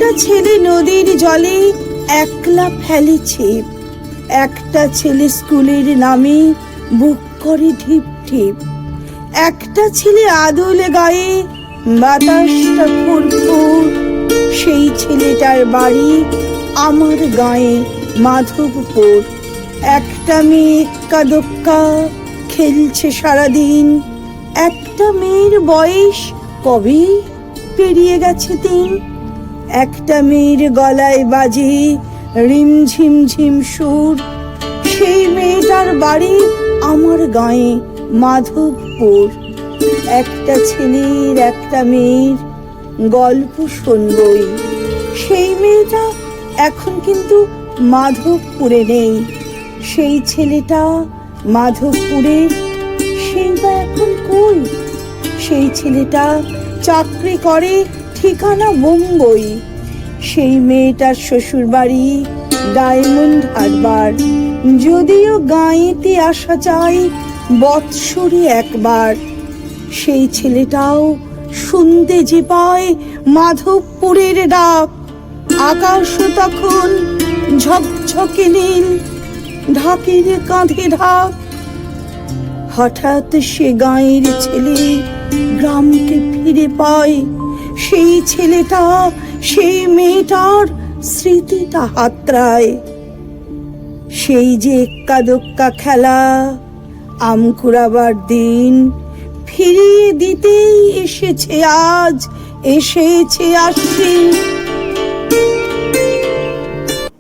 একটা ছেলে নদীর জলে একলা ফেলে ছিপ, একটা ছেলে স্কুলের নামে বুক করে ঢিপ ঢিপ, একটা ছেলে আদল গায়ে বাতাসটা ফুরফুর, সেই ছেলেটার বাড়ি আমার গায়ে মাধবপুর। একটা মেয়ে এক্কা দোক্কা খেলছে সারাদিন, একটা মেয়ের বয়স কবে পেরিয়ে গেছে 3। একটা মেয়ের গলায় বাজে রিম ঝিম ঝিম সুর, সেই মেয়েটার বাড়ি আমার গায়ে মাধবপুর। একটা ছেলের একটা মেয়ের গল্প শুনবই, সেই মেয়েটা এখন কিন্তু মাধবপুরে নেই। সেই ছেলেটা মাধবপুরের, সেই বা এখন কই? সেই ছেলেটা চাকরি করে ঠিকানা মুম্বই। সেই মেয়েটার শ্বশুর বাড়ি ডায়মন্ড হারবার, যদিও গাঁয়েতে আসা যায় বৎসরে একবার। সেই ছেলেটাও শুনতে যে পায় মাধবপুরের ডাক, আকাশও তখন ঝকঝকে নীল, ঢাকের কাঁধে ঢাক। হঠাৎ সে গাঁয়ের ছেলে গ্রামকে ফিরে পায়, সেই ছেলেটা সেই মেয়েটার স্মৃতিটা হাতড়ায়। সেই যে এক্কা দোক্কা খেলা, আম কুড়াবার দিন ফিরিয়ে দিতেই এসেছে আজ, এসেছে আশ্বিন।